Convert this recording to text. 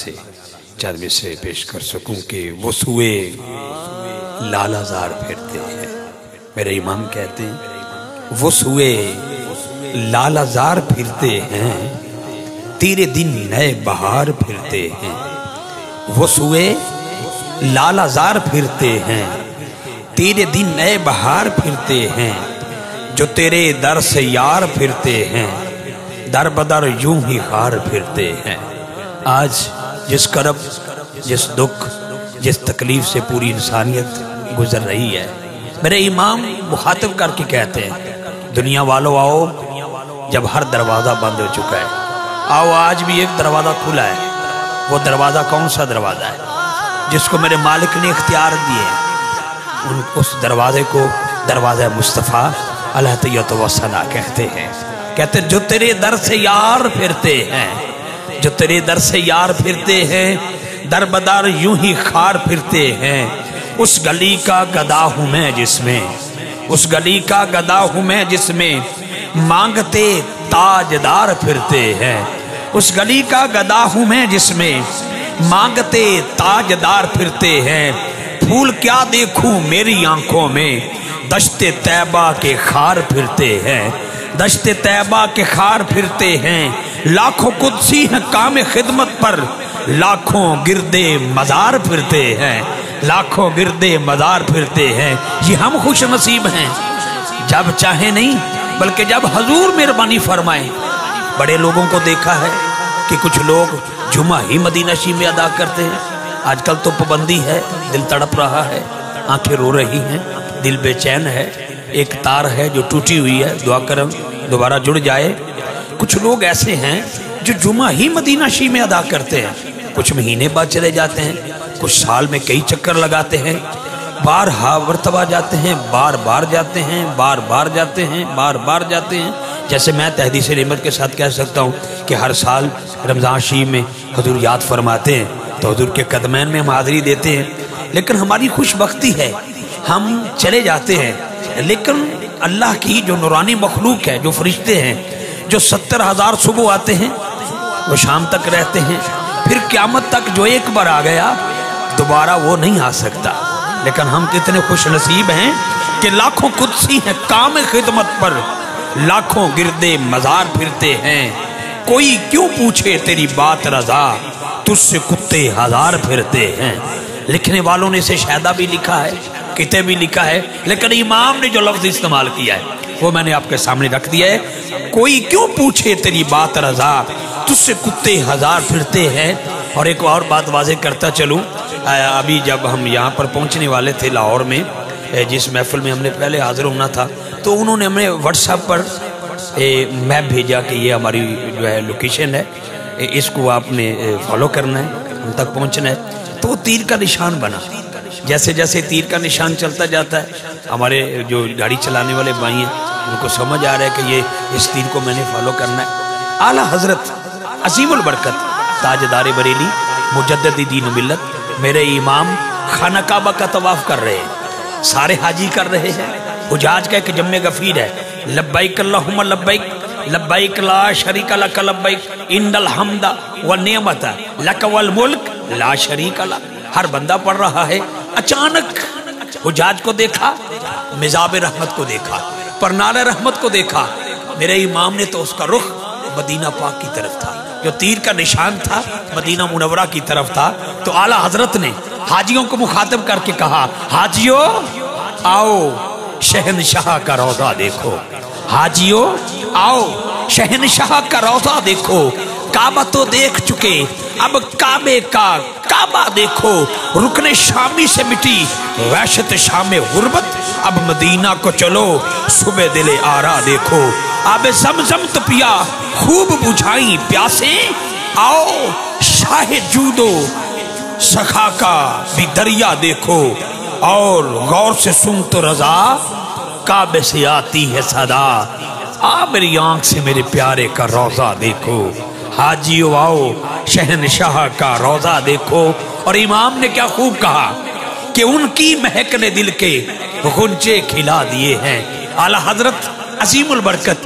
سے چند مصرے پیش کر سکوں کہ وہ سوئے لالہ زار پھرتے ہیں۔ میرے امام کہتے ہیں وہ سوئے لالہ زار پھرتے ہیں، تیرے دن نئے بہار پھرتے ہیں۔ وہ سوئے لالہ زار پھرتے ہیں، تیرے دن نئے بہار پھرتے ہیں، جو تیرے در سے یار پھرتے ہیں، در بدر یوں ہی خار پھرتے ہیں۔ آج جس کرب، جس دکھ، جس تکلیف سے پوری انسانیت گزر رہی ہے، میرے امام مخاطب کر کے کہتے ہیں دنیا والو آؤ، جب ہر دروازہ بند ہو چکا ہے، آؤ آج بھی ایک دروازہ کھلا ہے۔ وہ دروازہ کون سا دروازہ ہے؟ جس کو میرے مالک نے اختیار دیے، اس دروازے کو دروازہ مصطفیٰ علیہ تیت و ثنا کہتے ہیں۔ کہتے جو تیرے در سے یار پھرتے ہیں، جو تیرے در سے یار پھرتے ہیں، در بدر یوں ہی خار پھرتے ہیں۔ اس گلی کا گدا ہوں میں جس میں، اس گلی کا گدا ہوں میں جس میں مانگتے تاجدار پھرتے ہیں۔ اس گلی کا گدا ہوں میں جس میں مانگتے تاجدار پھرتے ہیں۔ پھول کیا دیکھوں میری آنکھوں میں، دشت طیبہ کے خار پھرتے ہیں، دشت طیبہ کے خار پھرتے ہیں۔ لاکھوں قدسی ہیں کام خدمت پر، لاکھوں گردے مزار پھرتے ہیں، لاکھوں گردے مزار پھرتے ہیں۔ یہ ہم خوش نصیب ہیں جب چاہے نہیں بلکہ جب حضور مہربانی فرمائے۔ بڑے لوگوں کو دیکھا ہے کہ کچھ لوگ جمعہ ہی مدینہ شریف میں ادا کرتے ہیں۔ آج کل تو پابندی ہے، دل تڑپ رہا ہے، آنکھیں رو رہی ہیں، دل بے چین ہے، ایک تار ہے جو ٹوٹی ہوئی ہے، دعا کرم دوبارہ جڑ جائے۔ کچھ لوگ ایسے ہیں جو جمعہ ہی مدینہ شریف میں ادا کرتے ہیں، کچھ مہینے بعد چلے جاتے ہیں، کچھ سال میں کئی چکر لگاتے ہیں، بار مرتبہ جاتے ہیں، بار بار جاتے ہیں، بار بار جاتے ہیں، بار بار جاتے ہیں۔ جیسے میں تحدیث نعمت کے ساتھ کہہ سکتا ہوں کہ ہر سال رمضان شریف میں حضور یاد فرماتے ہیں تو حضور کے قدمین میں ہم حاضری دیتے ہیں۔ لیکن ہماری خوش بختی ہے، ہم چلے جاتے ہیں، لیکن اللہ کی جو نورانی مخلوق ہے، جو فرشتے ہیں، جو 70,000 صبح آتے ہیں وہ شام تک رہتے ہیں، پھر قیامت تک جو ایک بار آ گیا دوبارہ وہ نہیں آ سکتا۔ لیکن ہم کتنے خوش نصیب ہیں کہ لاکھوں قدسی ہیں کام خدمت پر، لاکھوں گردے مزار پھرتے ہیں۔ کوئی کیوں پوچھے تیری بات رضا، تجھ سے کتے ہزار پھرتے ہیں۔ لکھنے والوں نے اسے شاہدہ بھی لکھا ہے، کتے بھی لکھا ہے، لیکن امام نے جو لفظ استعمال کیا ہے وہ میں نے آپ کے سامنے رکھ دیا ہے۔ کوئی کیوں پوچھے تیری بات رضا، تجھ سے کتے ہزار پھرتے ہیں۔ اور ایک اور بات واضح کرتا چلوں، ابھی جب ہم یہاں پر پہنچنے والے تھے لاہور میں، جس محفل میں ہم نے پہلے حاضر ہونا تھا، تو انہوں نے ہمیں واٹس ایپ پر میپ بھیجا کہ یہ ہماری جو ہے لوکیشن ہے، اس کو آپ نے فالو کرنا ہے، ہم تک پہنچنا ہے۔ تو تیر کا نشان بنا، جیسے جیسے تیر کا نشان چلتا جاتا ہے، ہمارے جو گاڑی چلانے والے بھائی ہیں ان کو سمجھ آ رہا ہے کہ یہ اس تیر کو میں نے فالو کرنا ہے۔ اعلیٰ حضرت عظیم البرکت تاجدار بریلی مجدد دین و ملت میرے امام خانہ کعبہ کا طواف کر رہے ہیں، سارے حاجی کر رہے ہیں، حجاج کا ایک جمع غفیر ہے، لبیک اللہم لبیک لبیک لا شریک لک لبیک ان الحمد والنعمت لک والملک لا شریک لک۔ ہر بندہ پڑھ رہا ہے، اچانک حجاج کو دیکھا، مزاب رحمت کو دیکھا، پرنال رحمت کو دیکھا، میرے امام نے تو اس کا رخ مدینہ پاک کی طرف تھا، جو تیر کا نشان تھا مدینہ منورہ کی طرف تھا۔ تو اعلیٰ حضرت نے حاجیوں کو مخاطب کر کے کہا، حاجیو آؤ شہنشاہ کا روضہ دیکھو، حاجیو آؤ شہنشاہ کا روضہ دیکھو۔ کعبہ تو دیکھ چکے، اب کعبے کا کعبہ دیکھو۔ رکن شامی سے مٹی وحشت شام غربت، اب مدینہ کو چلو صبح دل آرا دیکھو۔ آب زمزم تو پیا خوب بجھائیں پیاسے، آؤ شاہ جودو سخا کا بھی دریا دیکھو۔ اور غور سے سن تو رضا کعبے سے آتی ہے صدا، آ میری آنکھ سے میرے پیارے کا روضہ دیکھو۔ حاجیو آؤ شہنشاہ کا روضہ دیکھو۔ اور امام نے کیا خوب کہا کہ ان کی مہک نے دل کے غنچے کھلا دیے ہیں۔ اعلیٰ حضرت عظیم البرکت